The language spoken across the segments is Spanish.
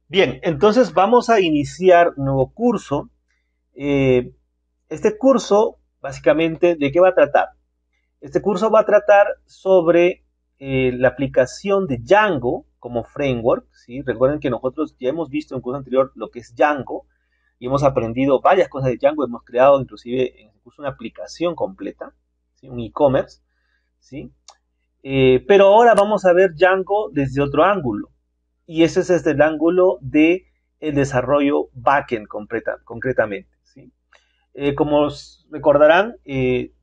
Bien, entonces vamos a iniciar un nuevo curso. Eh, este curso, básicamente, ¿de qué va a tratar? Este curso va a tratar sobre la aplicación de Django como framework, ¿sí? Recuerden que nosotros ya hemos visto en el curso anterior lo que es Django y hemos aprendido varias cosas de Django. Hemos creado inclusive en el curso una aplicación completa, ¿sí? Un e-commerce, ¿sí? Pero ahora vamos a ver Django desde otro ángulo. Y ese es desde el ángulo de el desarrollo backend concretamente, ¿sí? Como recordarán,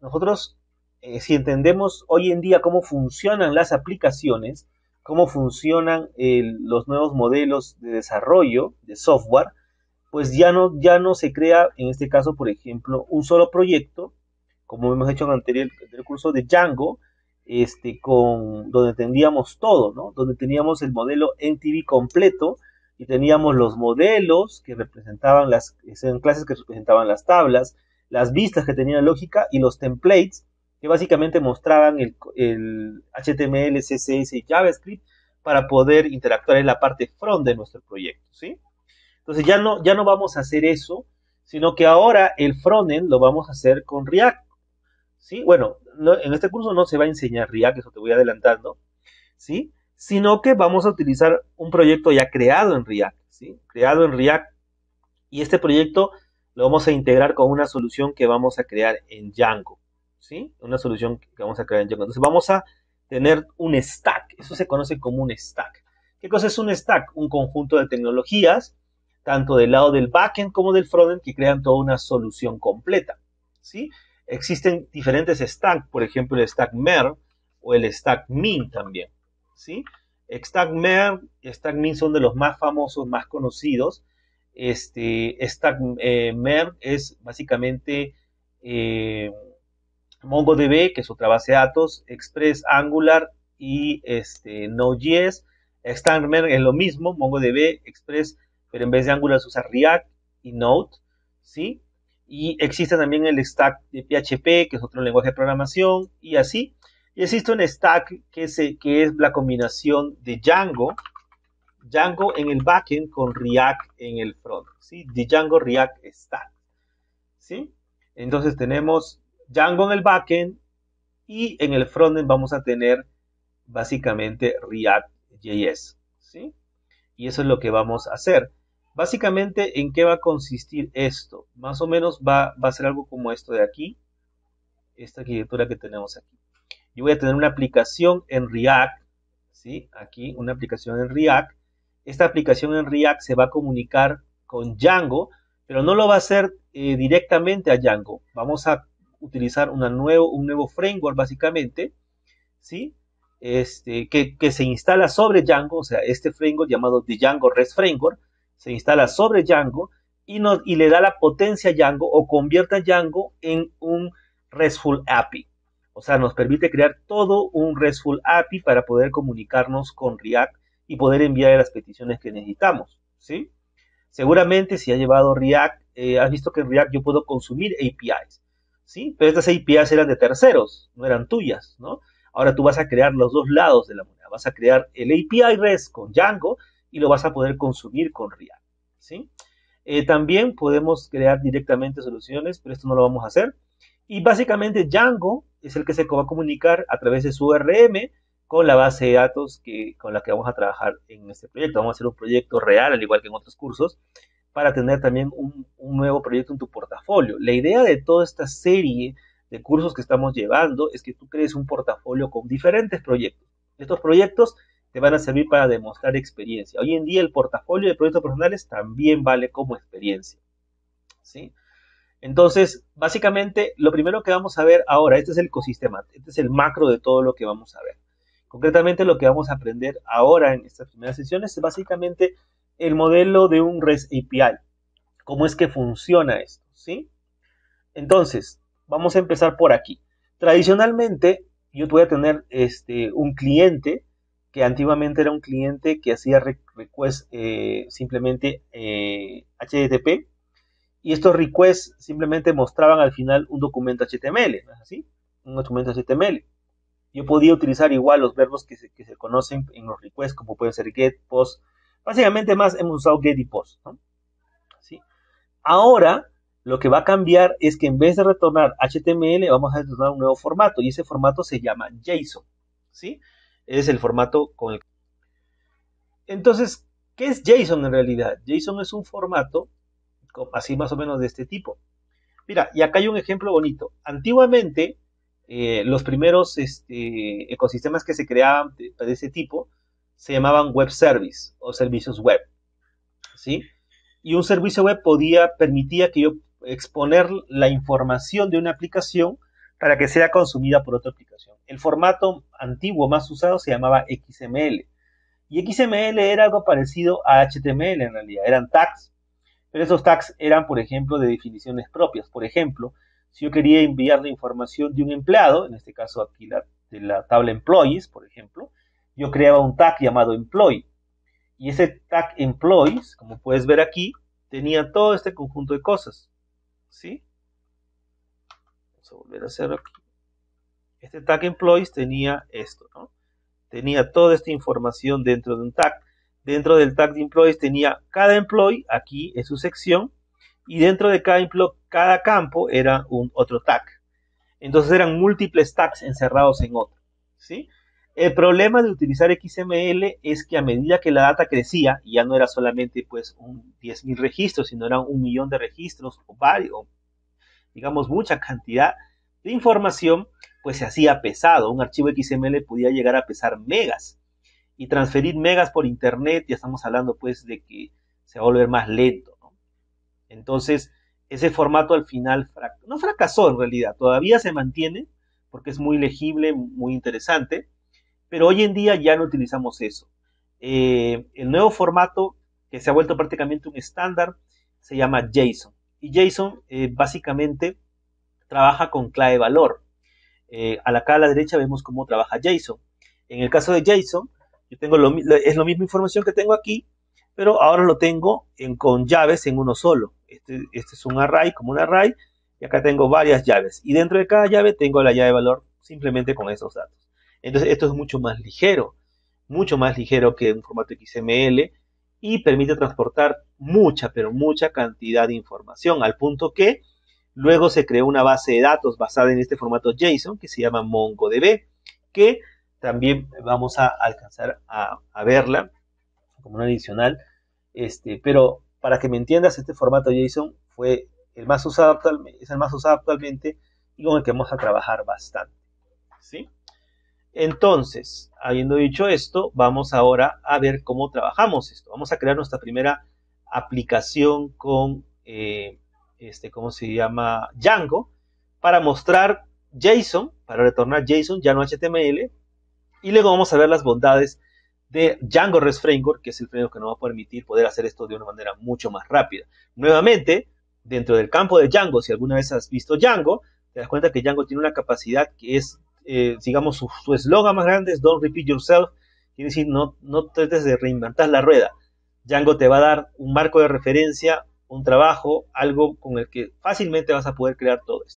nosotros, si entendemos hoy en día cómo funcionan las aplicaciones, cómo funcionan los nuevos modelos de desarrollo de software, pues ya no se crea, en este caso, por ejemplo, un solo proyecto, como hemos hecho en el curso de Django, donde tendríamos todo, ¿no? Donde teníamos el modelo NTV completo y teníamos los modelos que representaban eran clases que representaban las tablas, las vistas que tenían lógica y los templates que básicamente mostraban el HTML, CSS y JavaScript para poder interactuar en la parte front de nuestro proyecto, ¿sí? Entonces ya no vamos a hacer eso, sino que ahora el frontend lo vamos a hacer con React. ¿Sí? Bueno, en este curso no se va a enseñar React, eso te voy adelantando, ¿sí? Sino que vamos a utilizar un proyecto ya creado en React, ¿sí? Creado en React, y este proyecto lo vamos a integrar con una solución que vamos a crear en Django, ¿sí? Una solución que vamos a crear en Django. Entonces vamos a tener un stack, eso se conoce como un stack. ¿Qué cosa es un stack? Un conjunto de tecnologías, tanto del lado del backend como del frontend, que crean toda una solución completa, ¿sí? Existen diferentes stacks, por ejemplo el stack MER o el stack MIN también, ¿sí? Stack MER y stack MIN son de los más famosos, más conocidos. Stack MER es básicamente MongoDB, que es otra base de datos, Express, Angular y Node.js. Stack MER es lo mismo, MongoDB, Express, pero en vez de Angular se usa React y Node, ¿sí? Y existe también el stack de PHP, que es otro lenguaje de programación, y así. Y existe un stack que es la combinación de Django en el backend con React en el front, ¿sí? De Django React Stack, ¿sí? Entonces tenemos Django en el backend y en el frontend vamos a tener básicamente React.js, ¿sí? Y eso es lo que vamos a hacer. Básicamente, ¿en qué va a consistir esto? Más o menos va a ser algo como esto de aquí, esta arquitectura que tenemos aquí. Yo voy a tener una aplicación en React, ¿sí? Aquí, una aplicación en React. Esta aplicación en React se va a comunicar con Django, pero no lo va a hacer directamente a Django. Vamos a utilizar un nuevo framework, básicamente, ¿sí? Que se instala sobre Django, o sea, este framework llamado Django REST Framework, se instala sobre Django y le da la potencia a Django o convierte a Django en un RESTful API. O sea, nos permite crear todo un RESTful API para poder comunicarnos con React y poder enviar las peticiones que necesitamos, ¿sí? Seguramente si has llevado React, has visto que en React yo puedo consumir APIs, ¿sí? Pero estas APIs eran de terceros, no eran tuyas, ¿no? Ahora tú vas a crear los dos lados de la moneda. Vas a crear el API REST con Django y lo vas a poder consumir con React, ¿sí? También podemos crear directamente soluciones, pero esto no lo vamos a hacer. Y básicamente Django es el que se va a comunicar a través de su ORM con la base de datos con la que vamos a trabajar en este proyecto. Vamos a hacer un proyecto real, al igual que en otros cursos, para tener también un nuevo proyecto en tu portafolio. La idea de toda esta serie de cursos que estamos llevando es que tú crees un portafolio con diferentes proyectos. Estos proyectos te van a servir para demostrar experiencia. Hoy en día el portafolio de proyectos personales también vale como experiencia, ¿sí? Entonces, básicamente, lo primero que vamos a ver ahora, este es el ecosistema, este es el macro de todo lo que vamos a ver. Concretamente, lo que vamos a aprender ahora en estas primeras sesiones es básicamente el modelo de un REST API. ¿Cómo es que funciona esto? ¿Sí? Entonces, vamos a empezar por aquí. Tradicionalmente, yo voy a tener un cliente que antiguamente era un cliente que hacía request simplemente HTTP, y estos requests simplemente mostraban al final un documento HTML, ¿no es así? Un documento HTML. Yo podía utilizar igual los verbos que se conocen en los requests, como pueden ser get, post, Básicamente más hemos usado get y post, ¿no? ¿Sí? Ahora, lo que va a cambiar es que en vez de retornar HTML, vamos a retornar un nuevo formato, y ese formato se llama JSON, ¿sí? Es el formato con el... Entonces, ¿qué es JSON en realidad? JSON es un formato así más o menos de este tipo. Mira, y acá hay un ejemplo bonito. Antiguamente, los primeros ecosistemas que se creaban de ese tipo se llamaban web service o servicios web, ¿sí? Y un servicio web permitía que yo exponer la información de una aplicación para que sea consumida por otra aplicación. El formato antiguo más usado se llamaba XML. Y XML era algo parecido a HTML en realidad, eran tags, pero esos tags eran, por ejemplo, de definiciones propias. Por ejemplo, si yo quería enviar la información de un empleado, en este caso aquí de la tabla employees, por ejemplo, yo creaba un tag llamado employee. Y ese tag employees, como puedes ver aquí, tenía todo este conjunto de cosas, ¿sí? Vamos a volver a hacerlo aquí. Este tag employees tenía esto, ¿no? Tenía toda esta información dentro de un tag. Dentro del tag de employees tenía cada employee aquí en su sección, y dentro de cada campo era otro tag. Entonces eran múltiples tags encerrados en otro, ¿sí? El problema de utilizar XML es que a medida que la data crecía, y ya no era solamente pues 10.000 registros, sino eran 1.000.000 de registros o varios, digamos mucha cantidad de información, pues se hacía pesado. Un archivo XML podía llegar a pesar megas, y transferir megas por internet, ya estamos hablando pues de que se va a volver más lento, ¿no? Entonces, ese formato al final no fracasó en realidad, todavía se mantiene porque es muy legible, muy interesante, pero hoy en día ya no utilizamos eso. El nuevo formato que se ha vuelto prácticamente un estándar se llama JSON. Y JSON básicamente trabaja con clave valor. Acá a la derecha vemos cómo trabaja JSON. En el caso de JSON, yo tengo es la misma información que tengo aquí, pero ahora lo tengo con llaves en uno solo. Este es un array, como un array, y acá tengo varias llaves. Y dentro de cada llave tengo la llave valor simplemente con esos datos. Entonces esto es mucho más ligero que un formato XML, y permite transportar mucha, pero mucha cantidad de información, al punto que luego se creó una base de datos basada en este formato JSON que se llama MongoDB, que también vamos a alcanzar a verla como una adicional, pero para que me entiendas, este formato JSON fue el más usado es el más usado actualmente, y con el que vamos a trabajar bastante, ¿sí? Entonces, habiendo dicho esto, vamos ahora a ver cómo trabajamos esto. Vamos a crear nuestra primera aplicación con, ¿cómo se llama? Django, para mostrar JSON, para retornar JSON, ya no HTML, y luego vamos a ver las bondades de Django REST Framework, que es el framework que nos va a permitir poder hacer esto de una manera mucho más rápida. Nuevamente, dentro del campo de Django, si alguna vez has visto Django, te das cuenta que Django tiene una capacidad que es, digamos, su eslogan más grande es Don't Repeat Yourself, quiere decir, no trates de reinventar la rueda. Django te va a dar un marco de referencia, un trabajo, algo con el que fácilmente vas a poder crear todo esto.